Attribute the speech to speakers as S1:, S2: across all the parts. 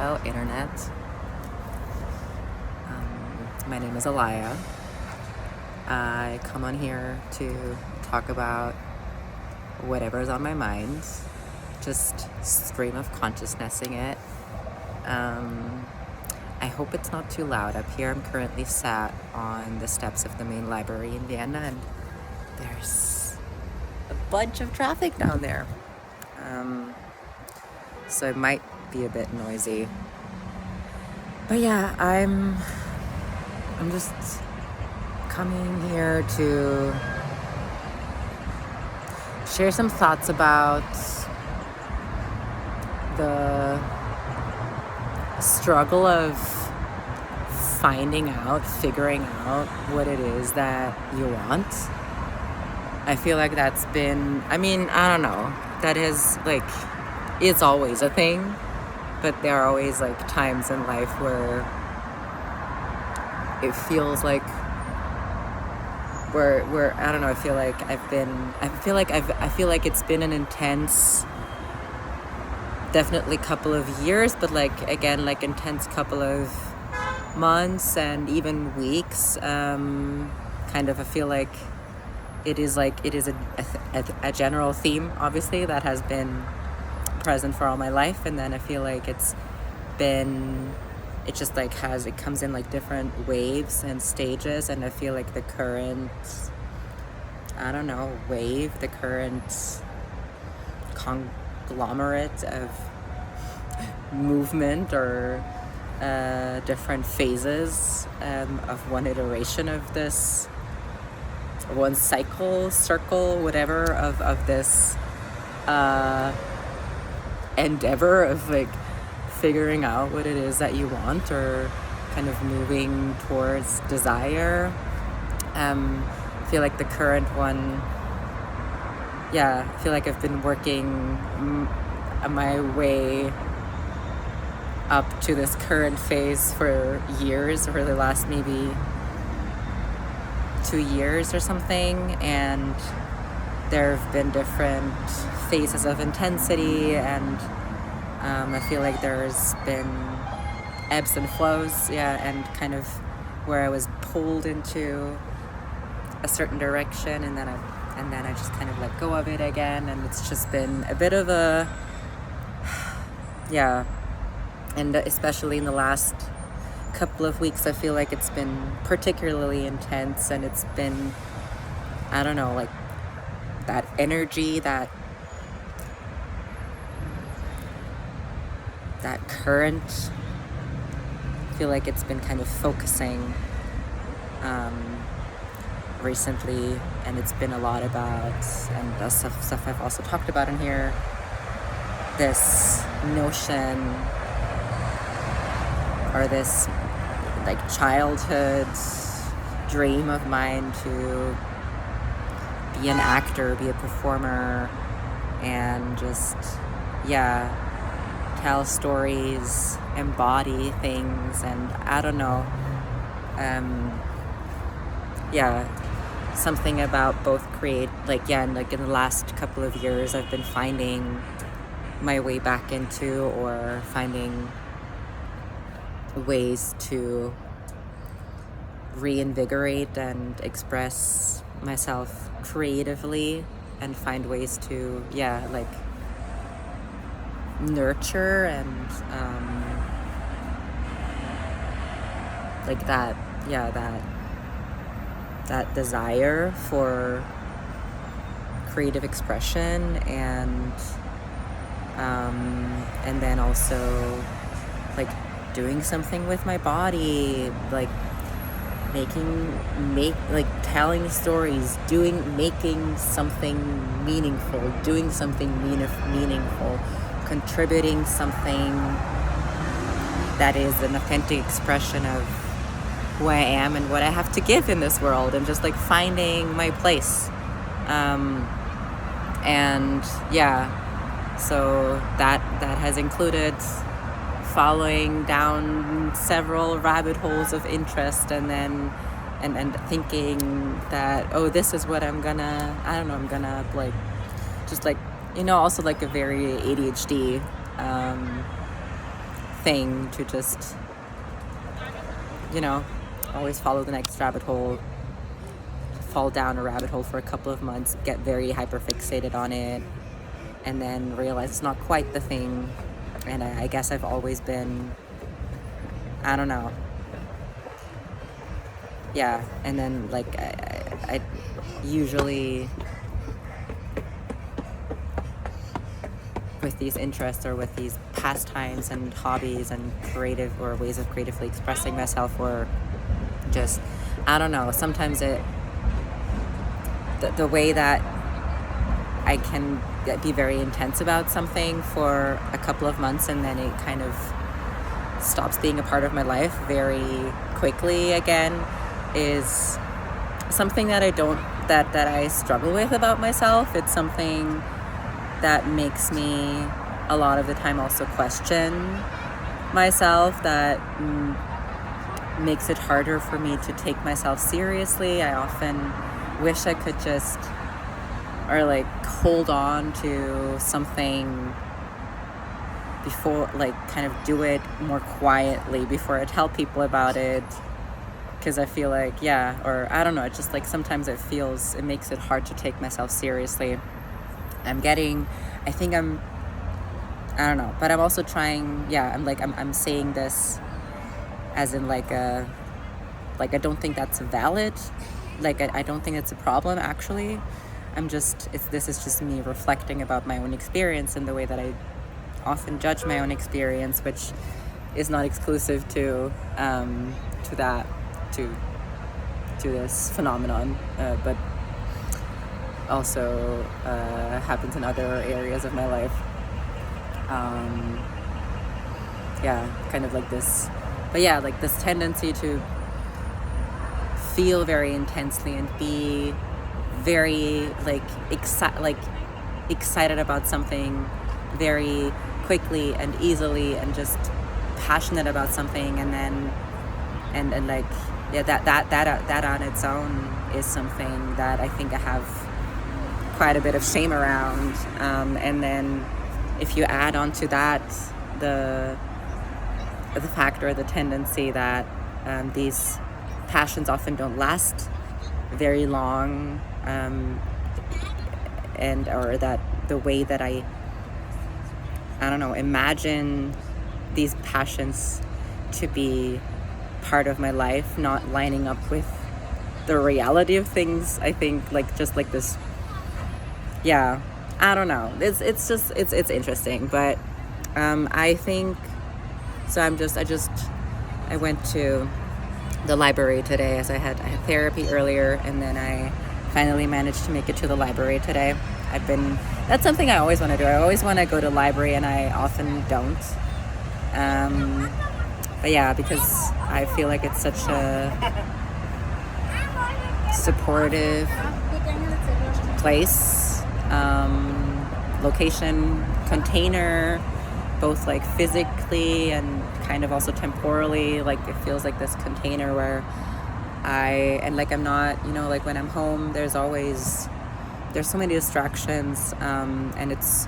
S1: Hello, Internet. My name is Alaya. I come on here to talk about whatever's on my mind, just stream of consciousnessing it. I hope it's not too loud up here. I'm currently sat on the steps of the main library in Vienna, and there's a bunch of traffic down there. So it might be a bit noisy. But yeah, I'm just coming here to share some thoughts about the struggle of figuring out what it is that you want. I feel like that's been, I don't know, that is it's always a thing, but there are always times in life where it feels like we're I don't know, I feel like it's been an intense, definitely couple of years, but intense couple of months and even weeks. I feel like it is a general theme, obviously, that has been present for all my life, and then I feel like it comes in different waves and stages, and I feel like the current wave, the current conglomerate of movement or different phases of one iteration of this, one circle, whatever, of this endeavor of figuring out what it is that you want, or kind of moving towards desire. I feel like the current one, I feel like I've been working my way up to this current phase for years, for the last maybe 2 years or something, and there have been different phases of intensity, and I feel like there's been ebbs and flows, and kind of where I was pulled into a certain direction, and then I just kind of let go of it again, and it's just been a bit of a and especially in the last couple of weeks, I feel like it's been particularly intense, and it's been, I don't know, that energy, that current. I feel like it's been kind of focusing recently, and it's been a lot about, and the stuff I've also talked about in here, this notion, or this childhood dream of mine to be an actor, be a performer, and just tell stories, embody things, and I don't know, something about both create, in the last couple of years I've been finding my way back into, or finding ways to reinvigorate and express myself creatively, and find ways to nurture and that desire for creative expression, and then also doing something with my body, telling stories, making something meaningful, doing something meaningful, contributing something that is an authentic expression of who I am and what I have to give in this world, and just finding my place. So that has included following down several rabbit holes of interest, and then and thinking that, this is what I'm gonna also a very ADHD thing to just, always follow the next rabbit hole, fall down a rabbit hole for a couple of months, get very hyper fixated on it, and then realize it's not quite the thing. And I guess I've always been, I don't know. Yeah, and then like I usually with these interests or with these pastimes and hobbies and creative or ways of creatively expressing myself, or just, I don't know, sometimes the way that I can be very intense about something for a couple of months and then it kind of stops being a part of my life very quickly again is something that I struggle with about myself. It's something that makes me a lot of the time also question myself, that makes it harder for me to take myself seriously. I often wish I could just hold on to something before, kind of do it more quietly before I tell people about it, because I feel or I don't know, it's just sometimes it makes it hard to take myself seriously. I don't know, but I'm also trying, I'm saying this as in I don't think that's valid. I don't think it's a problem, actually. This is just me reflecting about my own experience and the way that I often judge my own experience, which is not exclusive to this phenomenon, but also happens in other areas of my life. Kind of like this, but this tendency to feel very intensely and be very excited about something very quickly and easily, and just passionate about something, and then that on its own is something that I think I have quite a bit of shame around, and then if you add on to that the factor, the tendency that these passions often don't last very long, or that the way that I don't know, imagine these passions to be part of my life not lining up with the reality of things, I think this, I don't know, it's interesting, but I think so. I went to the library today, as I had therapy earlier, and then I finally managed to make it to the library today. That's something I always want to do. I always want to go to the library, and I often don't. But because I feel like it's such a supportive place, location, container, both physically and kind of also temporally. It feels like this container where I'm not, when I'm home, there's so many distractions, and it's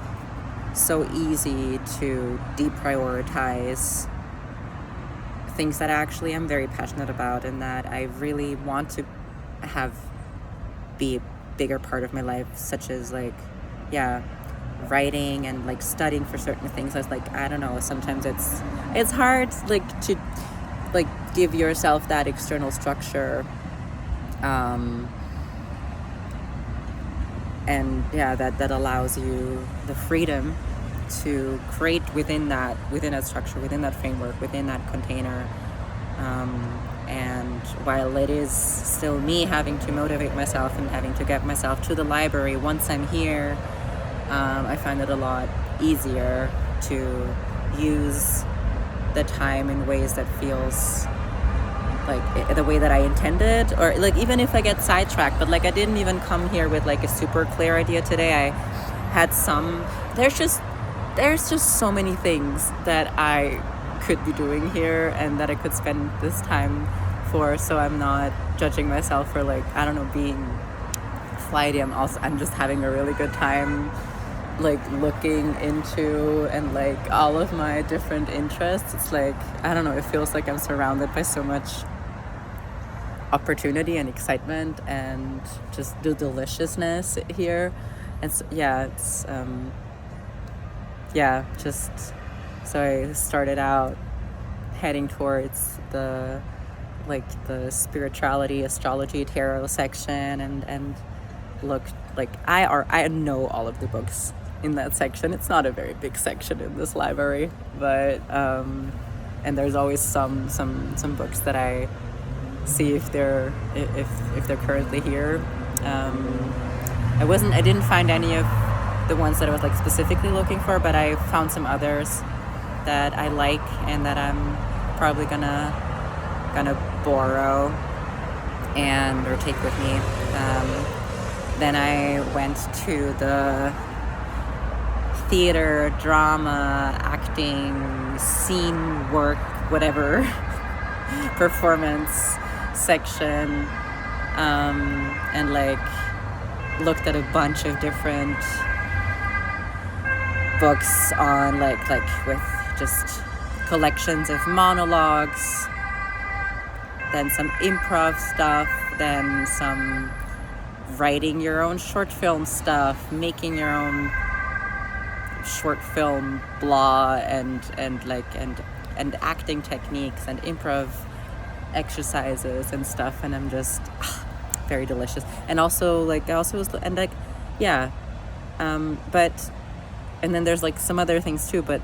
S1: so easy to deprioritize things that actually I'm very passionate about and that I really want to be a bigger part of my life, such as writing and studying for certain things. I don't know, sometimes it's hard to give yourself that external structure, and that allows you the freedom to create within that structure, within that framework, within that container. And while it is still me having to motivate myself and having to get myself to the library once I'm here, I find it a lot easier to use the time in ways that feels the way that I intended, or even if I get sidetracked, but I didn't even come here with a super clear idea today. I had there's just so many things that I could be doing here and that I could spend this time for, so I'm not judging myself for I don't know, being flighty. I'm just having a really good time like looking into and like all of my different interests, it's like, I don't know, it feels like I'm surrounded by so much opportunity and excitement and just the deliciousness here. And so, yeah, it's just so I started out heading towards the spirituality, astrology, tarot section, and looked like I know all of the books in that section. It's not a very big section in this library, but and there's always some books that I see if they're currently here. I didn't find any of the ones that I was like specifically looking for, but I found some others that I like and that I'm probably gonna borrow and or take with me. Then I went to the theater, drama, acting, scene work, whatever performance section, and like looked at a bunch of different books on like with just collections of monologues, then some improv stuff, then some writing your own short film stuff, making your own short film blah, and acting techniques and improv exercises and stuff. And I'm just very delicious. And also like I also was and like but and then there's like some other things too, but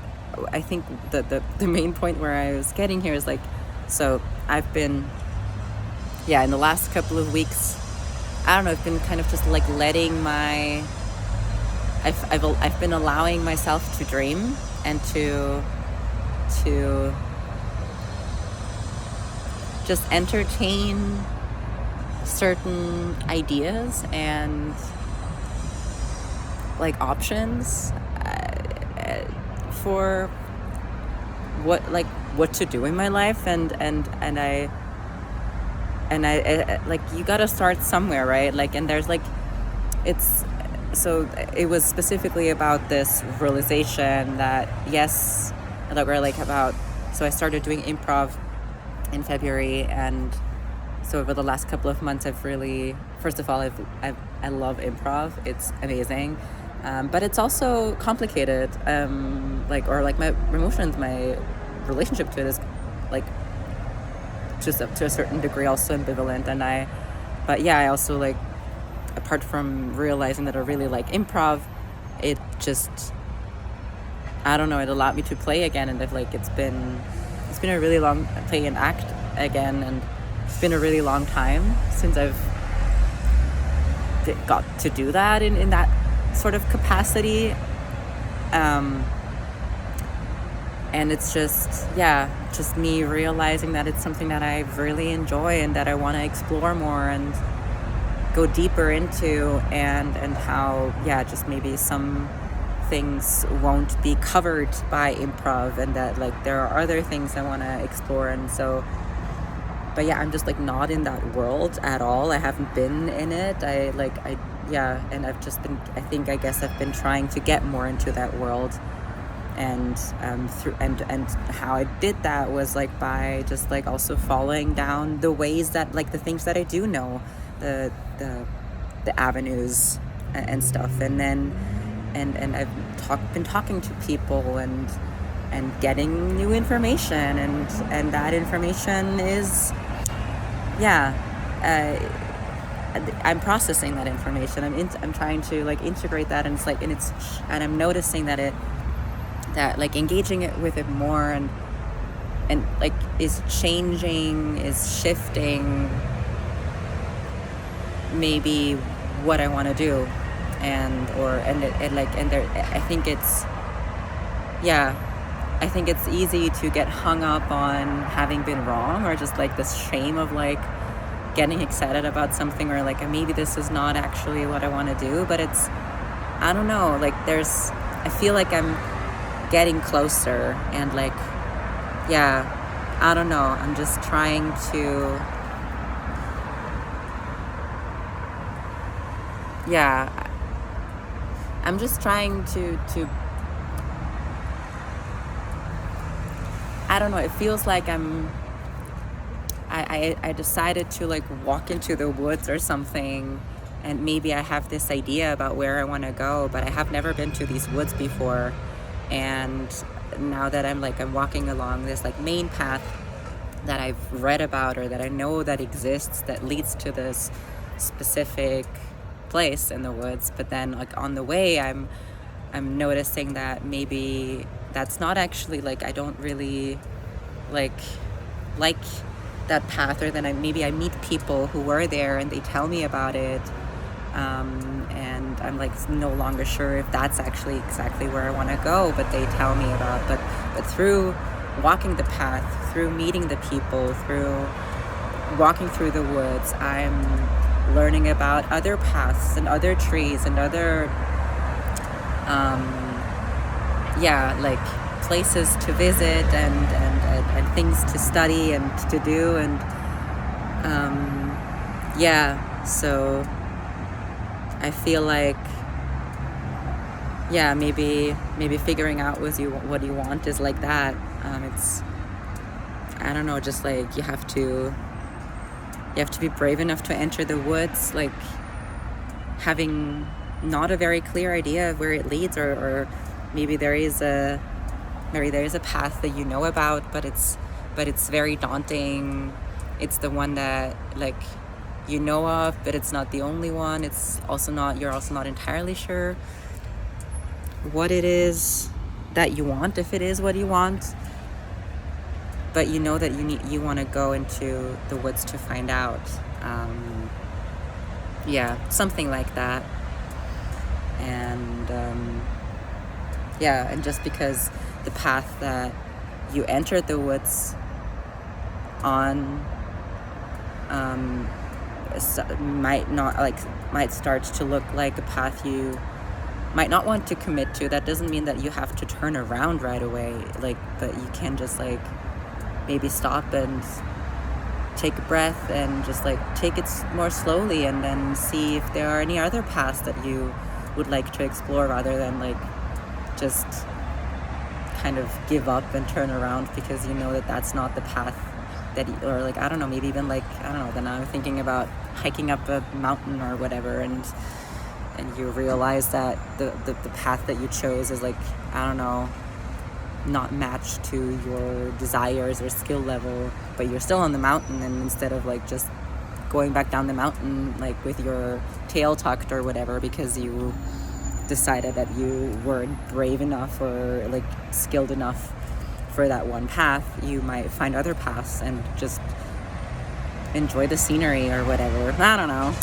S1: I think the main point where I was getting here is like, so I've been in the last couple of weeks, I don't know, I've been kind of just like letting my I've been allowing myself to dream and to just entertain certain ideas and like options for what to do in my life, and I like, you gotta start somewhere, right? Like, and there's like, it's so it was specifically about this realization that yes, like, or like about, so I started doing improv in February, and so over the last couple of months I've really, first of all, I love improv. It's amazing. But it's also complicated, my emotions, my relationship to it is like just up to a certain degree also ambivalent. And I also like, apart from realizing that I really like improv, it just, I don't know, it allowed me to play again. And it's been a really long, play and act again, and it's been a really long time since I've got to do that in that sort of capacity, and it's just me realizing that it's something that I really enjoy and that I want to explore more and go deeper into, and how just maybe some things won't be covered by improv, and that like there are other things I want to explore. And so, but I'm just like not in that world at all. I haven't been in it. And I've just been, I guess I've been trying to get more into that world, and through and how I did that was like by just like also following down the ways that, like, the things that I do know, the avenues and stuff, and then and I've been talking to people and getting new information, and that information is I'm processing that information. I'm trying to like integrate that, and it's like, and I'm noticing that like engaging it with it more and like is changing, is shifting maybe what I want to do, I think it's easy to get hung up on having been wrong, or just like this shame of like getting excited about something, or like maybe this is not actually what I want to do. But it's, I don't know, like I feel like I'm getting closer, and like I don't know, I'm just trying to I'm just trying to I don't know, it feels like I decided to like walk into the woods or something, and maybe I have this idea about where I want to go, but I have never been to these woods before. And now that I'm walking along this like main path that I've read about or that I know that exists that leads to this specific place in the woods, but then like on the way I'm noticing that maybe that's not actually like, I don't really like that path, or then maybe I meet people who were there and they tell me about it, and I'm like no longer sure if that's actually exactly where I want to go, but they tell me about, but through walking the path, through meeting the people, through walking through the woods, I'm learning about other paths and other trees and other like places to visit and things to study and to do, and so I feel like maybe figuring out what you want is like that. It's, I don't know, just like you have to be brave enough to enter the woods, like having not a very clear idea of where it leads, or maybe there is a path that you know about, but it's very daunting. It's the one that like you know of, but it's not the only one. It's also not, you're also not entirely sure what it is that you want, if it is what you want, but you know that you want to go into the woods to find out. Something like that. And and just because the path that you entered the woods on might start to look like a path you might not want to commit to, that doesn't mean that you have to turn around right away, like, but you can just like maybe stop and take a breath and just like take it more slowly, and then see if there are any other paths that you would like to explore, rather than like just kind of give up and turn around because you know that that's not the path that or like, I don't know, maybe even like, I don't know, then I'm thinking about hiking up a mountain or whatever, and you realize that the path that you chose is like, I don't know, not matched to your desires or skill level, but you're still on the mountain, and instead of like just going back down the mountain like with your tail tucked or whatever because you decided that you weren't brave enough or like skilled enough for that one path, you might find other paths and just enjoy the scenery or whatever. I don't know.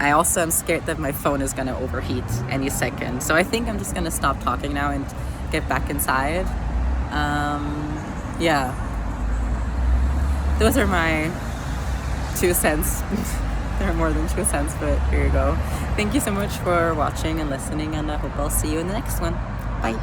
S1: I also am scared that my phone is gonna overheat any second, so I think I'm just gonna stop talking now and get back inside. Those are my 2 cents. There are more than 2 cents, but here you go. Thank you so much for watching and listening, and I hope I'll see you in the next one. Bye.